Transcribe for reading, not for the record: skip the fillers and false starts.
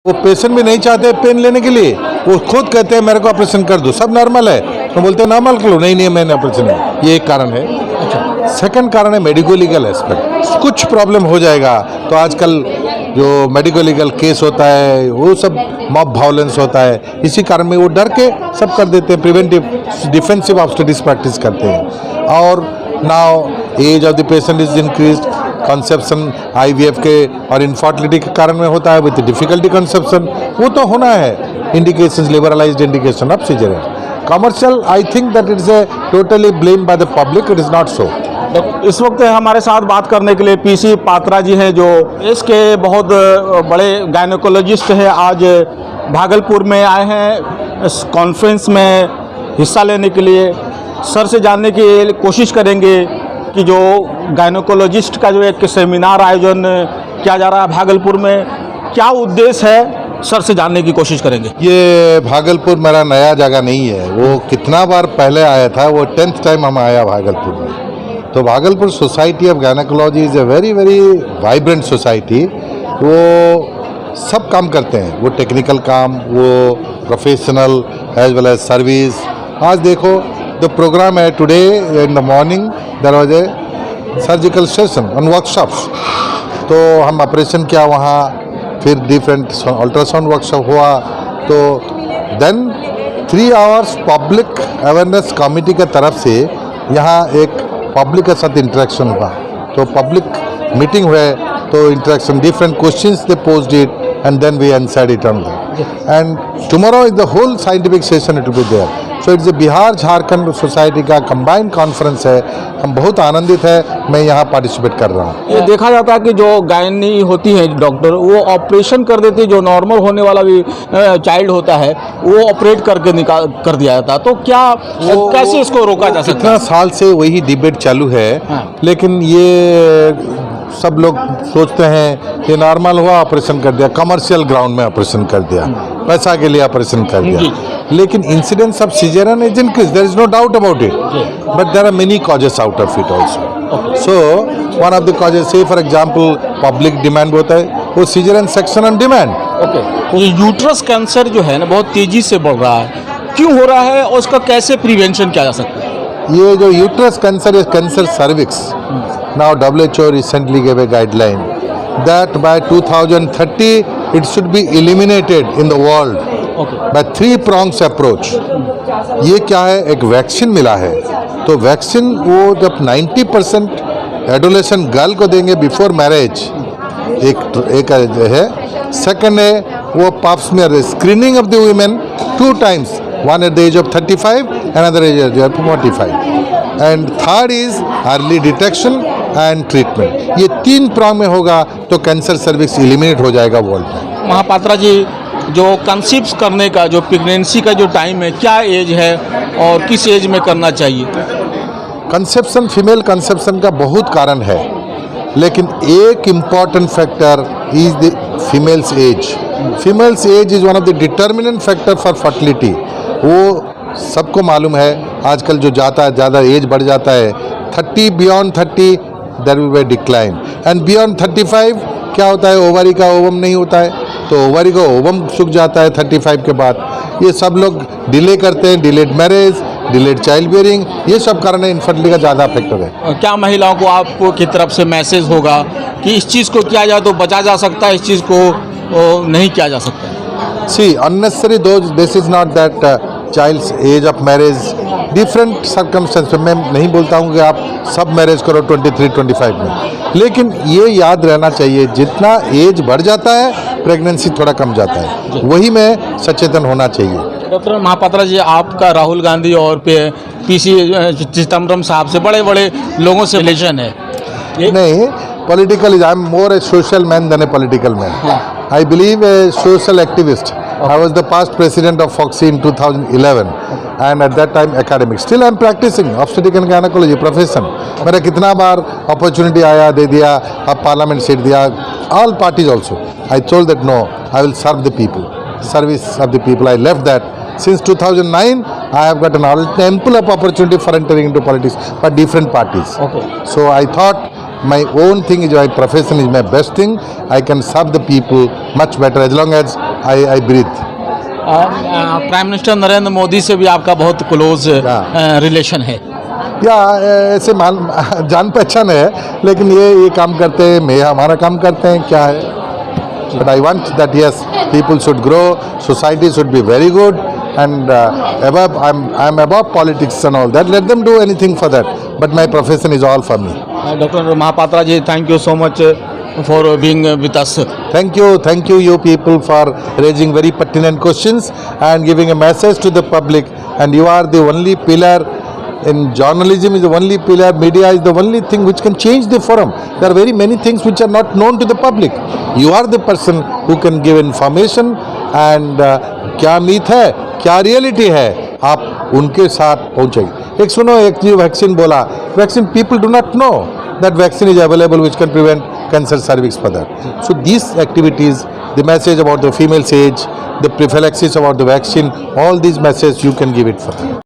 वो पेशेंट भी नहीं चाहते पेन लेने के लिए, वो खुद कहते हैं मेरे को ऑपरेशन कर दो, सब नॉर्मल है, तो बोलते हैं नॉर्मल कर लो, नहीं मैंने ऑपरेशन है, ये एक कारण है। सेकंड कारण है मेडिको लीगल एस्पेक्ट, कुछ प्रॉब्लम हो जाएगा तो आजकल जो मेडिको लीगल केस होता है वो सब मॉब वायलेंस होता है, इसी कारण में वो डर के सब कर देते हैं, प्रिवेंटिव डिफेंसिव ऑब्स्टेटिक्स प्रैक्टिस करते हैं। और now age of the patient is increase, conception IVF के और इनफर्टिलिटी के कारण में होता है विद डिफिकल्टी कंसेप्शन, वो तो होना है, indications liberalised indication of caesarean. Commercial I think that it's a totally blame by the public, it is not so. इस वक्त हमारे साथ बात करने के लिए पीसी पात्रा जी हैं, जो इसके बहुत बड़े गायनेकोलॉजिस्ट हैं। आज भागलपुर में आए हैं इस कॉन्फ्रेंस में हिस्सा लेने के लिए। सर से जानने की कोशिश करेंगे कि जो गायनेकोलॉजिस्ट का जो एक सेमिनार आयोजन किया जा रहा है भागलपुर में, क्या उद्देश्य है, सर से जानने की कोशिश करेंगे। ये भागलपुर मेरा नया जगह नहीं है, वो कितना बार पहले आया था, वो 10th टाइम हम आया भागलपुर में। तो Bhagalpur society of gynaecology is a very very vibrant society. वो सब काम करते हैं, वो टेक्निकल काम, वो professional as well as service. आज देखो द प्रोग्राम है today in the morning there was a surgical session on workshops, तो हम ऑपरेशन किया वहाँ, फिर डिफरेंट अल्ट्रासाउंड वर्कशॉप हुआ, तो then 3 hours public awareness committee के तरफ से यहाँ एक पब्लिक के साथ इंटरेक्शन हुआ, तो पब्लिक मीटिंग हुए, तो interaction different questions they posed it and then we answered it on that, and tomorrow is the whole scientific session it will be there. So it's a Bihar Jharkhand society का combined conference है, हम बहुत आनंदित है, मैं यहाँ पार्टिसिपेट कर रहा हूँ। ये देखा जाता है कि जो गायनी होती है डॉक्टर, वो ऑपरेशन कर देती है, जो नॉर्मल होने वाला भी चाइल्ड होता है वो ऑपरेट करके निकाल कर दिया जाता है, तो क्या कैसे इसको रोका जा सकता है? कितना साल से वही डिबेट चालू है, लेकिन ये सब लोग सोचते हैं कि नॉर्मल हुआ ऑपरेशन कर दिया, कमर्शियल ग्राउंड में ऑपरेशन कर दिया, पैसा के लिए ऑपरेशन कर दिया, लेकिन incidence of caesarean is increase, there is no doubt about it, but there are many causes out of it also. So one of the causes, say for example public demand होता है, वो caesarean section on demand. Okay, ये uterus cancer जो है ना बहुत तेजी से बढ़ रहा है, क्यों हो रहा है और उसका कैसे प्रिवेंशन किया जा सकता है? ये जो uterus cancer is cancer cervix. Now WHO recently gave a guideline that by 2030 it should be eliminated in the world by 3 prongs approach. ये क्या है, एक वैक्सीन मिला है, तो वैक्सीन वो जब 90% एडोलेशन गर्ल को देंगे बिफोर मैरिज, एक है। सेकंड है वो pop smear screening of the women 2 times, one at the age of 35, another age at the age of 45, and third is early detection and treatment. ये 3 prong में होगा तो कैंसर सर्विक्स एलिमिनेट हो जाएगा वर्ल्ड में। महापात्रा जी, जो कंसीव्स करने का, जो प्रेगनेंसी का जो टाइम है, क्या एज है और किस एज में करना चाहिए? कंसेप्शन, फीमेल कंसेप्शन का बहुत कारण है, लेकिन एक important factor is the female's age. Female's age is one of the determinant factor for fertility. वो सबको मालूम है, आजकल जो जाता है ज़्यादा एज बढ़ जाता है, 30 beyond 30 there will be decline, and beyond 35 क्या होता है, ओवरी का ओवम नहीं होता है, तो ओवरी का ओवम सूख जाता है 35 के बाद। ये सब लोग डिले करते हैं, delayed marriage, delayed child bearing, ये सब कारण है, इनफर्टिलिटी का ज़्यादा फैक्टर है। क्या महिलाओं को आपको की तरफ से मैसेज होगा कि इस चीज़ को किया जाए तो बचा जा सकता है, इस चीज़ को नहीं किया जा सकता? See, unnecessary those, this is not that child's age of marriage, different circumstances। मैं नहीं बोलता हूँ कि आप सब मैरिज करो 23-25 में, लेकिन ये याद रहना चाहिए जितना एज बढ़ जाता है प्रेगनेंसी थोड़ा कम जाता है, वही में सचेतन होना चाहिए। डॉक्टर महापात्रा जी, आपका राहुल गांधी और पीसी चिदम्बरम साहब से बड़े बड़े लोगों से रिलेशन है? नहीं, political, I am more a social man than a political man. I believe a social activist. I was the past president of FOXI in 2011 and at that time academic. Still I am practicing obstetric and gynecology profession. मेरा कितना बार opportunity आया, दे दिया, अब parliament seat दिया, all parties also. I told that no, I will serve the people, service of the people. I left that. Since 2009, I have got an ample of opportunity for entering into politics for different parties. Okay. So I thought my own thing is my profession is my best thing. I can serve the people much better as long as I breathe. Prime minister Narendra Modi से भी आपका बहुत close relation है। या ऐसे जान पहचान है, लेकिन ये काम करते हैं, मैं हमारा काम करते हैं, क्या है। But I want that yes people should grow, society should be very good and above I'm above politics and all that. Let them do anything for that, but my profession is all for me. Doctor Mahapatra ji, thank you so much for being with us. Thank you you people for raising very pertinent questions and giving a message to the public, and you are the only pillar in journalism, is the only pillar, media is the only thing which can change the forum. There are very many things which are not known to the public. You are the person who can give information, and क्या myth है, क्या reality है, आप उनके साथ पहुंचेंगे। एक सुनो, एक जो वैक्सीन बोला, vaccine people do not know that vaccine is available which can prevent cancer cervix further. So these activities, the message about the female's age, the prophylaxis about the vaccine, all these messages you can give it further.